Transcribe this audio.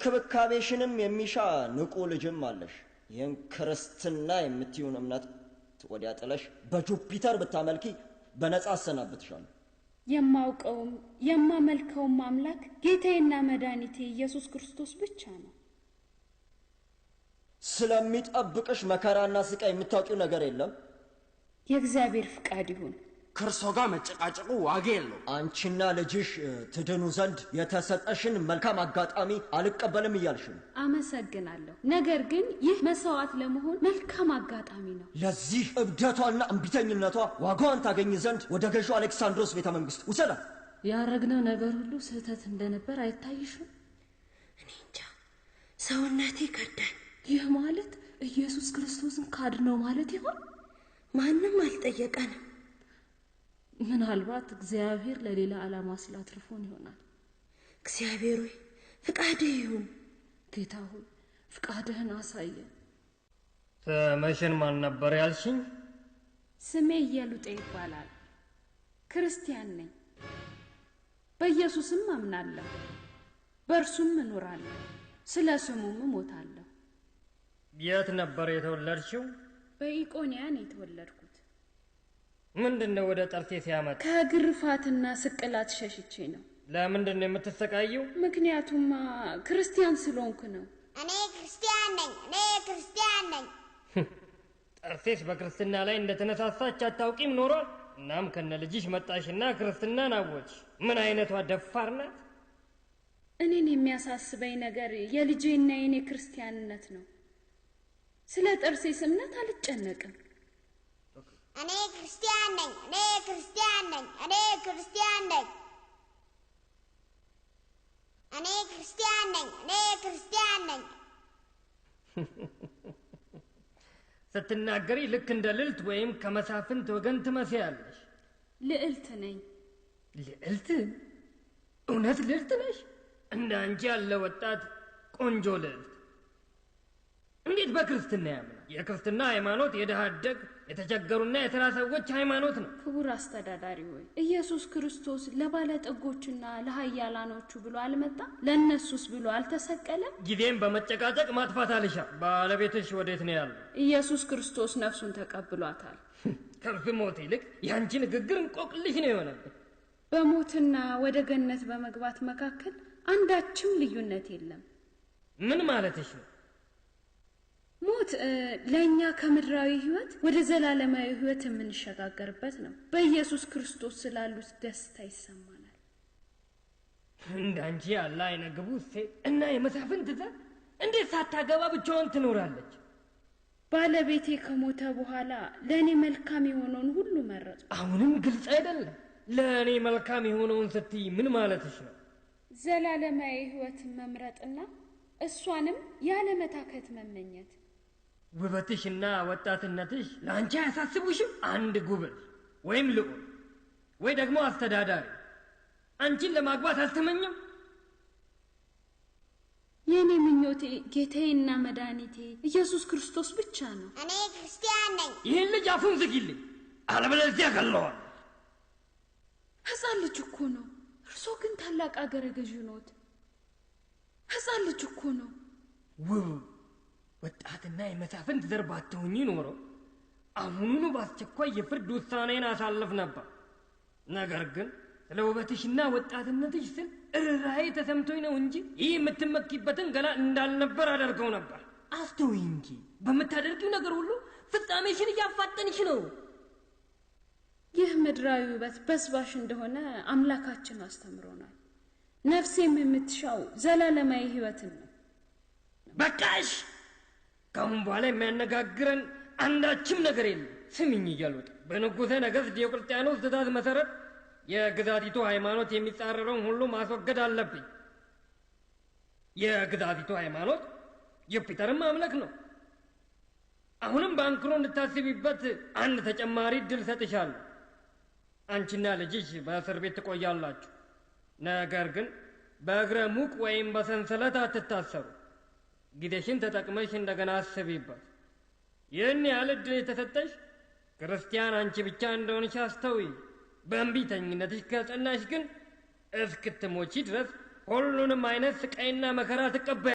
ክብካቤሽንም የሚሻ ንቁ ልጅም አለሽ። ይህን ክርስትና የምትዩን እምነት ወዲያ ጥለሽ በጁፒተር ብታመልኪ በነጻ አሰናብትሻለሁ። የማውቀውም የማመልከውም አምላክ ጌታዬና መድኃኒቴ ኢየሱስ ክርስቶስ ብቻ ነው። ስለሚጠብቅሽ መከራና ስቃይ የምታውቂው ነገር የለም? የእግዚአብሔር ፍቃድ ይሁን። ከእርሶ ጋር መጨቃጨቁ ዋጋ የለው። አንቺና ልጅሽ ትድኑ ዘንድ የተሰጠሽን መልካም አጋጣሚ አልቀበልም እያልሽ ነው። አመሰግናለሁ። ነገር ግን ይህ መስዋዕት ለመሆን መልካም አጋጣሚ ነው። ለዚህ እብደቷና እምቢተኝነቷ ዋጋዋን ታገኝ ዘንድ ወደ ገዢው አሌክሳንድሮስ ቤተ መንግስት ውሰዳት። ያረግነው ነገር ሁሉ ስህተት እንደነበር አይታይሽም? እኔ እንጃ፣ ሰውነቴ ከዳኝ። ይህ ማለት ኢየሱስ ክርስቶስን ካድነው ማለት ይሆን? ማንም አልጠየቀንም። ምናልባት እግዚአብሔር ለሌላ ዓላማ ስላትርፎን ይሆናል። እግዚአብሔር ሆይ ፍቃድህ ይሁን። ጌታ ሆይ ፍቃድህን አሳየን። ስምሽን ማን ነበር ያልሽኝ? ስሜ ኢየሉጤ ይባላል። ክርስቲያን ነኝ። በኢየሱስም አምናለሁ፣ በእርሱም እኖራለሁ፣ ስለ ስሙም እሞታለሁ። የት ነበር የተወለድሽው? በኢቆንያ ነው የተወለድኩት። ምንድነው ወደ ጠርሴስ ያመጣ? ከግርፋትና ስቅላት ሸሽቼ ነው። ለምንድነው የምትሰቃየው? ምክንያቱም ክርስቲያን ስለሆንኩ ነው። እኔ ክርስቲያን ነኝ። ጠርሴስ በክርስትና ላይ እንደተነሳሳች አታውቂም ኖሯል። እናም ከነ ልጅሽ መጣሽና ክርስትናን አወች። ምን አይነቷ ደፋር ናት! እኔን የሚያሳስበኝ ነገር የልጄና የኔ ክርስቲያንነት ነው። ስለ ጠርሴስ እምነት አልጨነቅም። እኔ ክርስቲያን ነኝ። ስትናገሪ ልክ እንደ ልዕልት ወይም ከመሳፍንት ወገን ትመስያለሽ። ልዕልት ነኝ። ልዕልት? እውነት ልዕልት ነሽ? እንደ አንቺ ያለ ወጣት ቆንጆ ልዕልት እንዴት በክርስትና ያምናል? የክርስትና ሃይማኖት የድሃ አደግ የተቸገሩና የተራ ሰዎች ሃይማኖት ነው። ክቡር አስተዳዳሪ ሆይ፣ ኢየሱስ ክርስቶስ ለባለጠጎችና ለኃያላኖቹ ብሎ አልመጣም? ለእነሱስ ብሎ አልተሰቀለም? ጊዜም በመጨቃጨቅ ማጥፋት አልሻ። ባለቤትሽ ወዴት ነው ያለው? ኢየሱስ ክርስቶስ ነፍሱን ተቀብሏታል። ከእርሱ ሞት ይልቅ ያንቺ ንግግር እንቆቅልሽ ነው የሆነብን። በሞትና ወደ ገነት በመግባት መካከል አንዳችም ልዩነት የለም። ምን ማለትሽ ነው? ሞት ለእኛ ከምድራዊ ህይወት ወደ ዘላለማዊ ህይወት የምንሸጋገርበት ነው። በኢየሱስ ክርስቶስ ስላሉት ደስታ ይሰማናል። እንዳንቺ ያለ አይነግቡ ሴት እና የመሳፍንት ዘር እንዴት ሳታገባ ብቻዋን ትኖራለች? ባለቤቴ ከሞተ በኋላ ለእኔ መልካም የሆነውን ሁሉ መረጡ። አሁንም ግልጽ አይደለም። ለእኔ መልካም የሆነውን ስትይ ምን ማለትሽ ነው? ዘላለማዊ ህይወትን መምረጥና እሷንም ያለ መታከት መመኘት። ውበትሽና ወጣትነትሽ ለአንቺ አያሳስቡሽም? አንድ ጉብል ወይም ልዑል ወይ ደግሞ አስተዳዳሪ አንቺን ለማግባት አልተመኘም? የኔ ምኞቴ ጌታዬና መድኃኒቴ ኢየሱስ ክርስቶስ ብቻ ነው። እኔ ክርስቲያን ነኝ። ይህን ልጅ አፉን ዝጊልኝ፣ አለበለዚያ ገለዋል። ሕፃን ልጅ እኮ ነው። እርሶ ግን ታላቅ አገረ ገዥ ኖት። ሕፃን ልጅ እኮ ነው። ውብ ወጣትና የመሳፍንት ዘር ባትሆኚ ኖሮ አሁኑኑ በአስቸኳይ የፍርድ ውሳኔን አሳልፍ ነበር። ነገር ግን ስለ ውበትሽና ወጣትነትሽ ስል ርኅራኄ ተሰምቶኝ ነው እንጂ ይህ የምትመኪበትን ገላ እንዳልነበር አደርገው ነበር። አስተውይ እንጂ በምታደርጊው ነገር ሁሉ ፍጻሜሽን እያፋጠንሽ ነው። ይህ ምድራዊ ውበት በስባሽ እንደሆነ አምላካችን አስተምሮናል። ነፍሴም የምትሻው ዘላለማዊ ህይወትን ነው። በቃሽ! ካሁን በኋላ የሚያነጋግረን አንዳችም ነገር የለም። ስሚኝ እያሉት በንጉሠ ነገሥት ዲዮቅልጥያኖስ ትእዛዝ መሰረት የግዛቲቱ ሃይማኖት የሚጻረረውን ሁሉ ማስወገድ አለብኝ። የግዛቲቱ ሃይማኖት ዩፒተርን ማምለክ ነው። አሁንም በአንክሮ እንድታስቢበት አንድ ተጨማሪ እድል ሰጥሻለሁ። አንቺና ልጅሽ በእስር ቤት ትቆያላችሁ። ነገር ግን በእግረ ሙቅ ወይም በሰንሰለት አትታሰሩ። ጊዜሽን ተጠቅመሽ እንደገና አስቢበት። ይህን ያህል እድል የተሰጠሽ ክርስቲያን አንቺ ብቻ እንደሆንሽ አስተውይ። በእንቢተኝነትሽ ከጸናሽ ግን እስክትሞቺ ድረስ ሁሉንም አይነት ስቃይና መከራ ትቀበል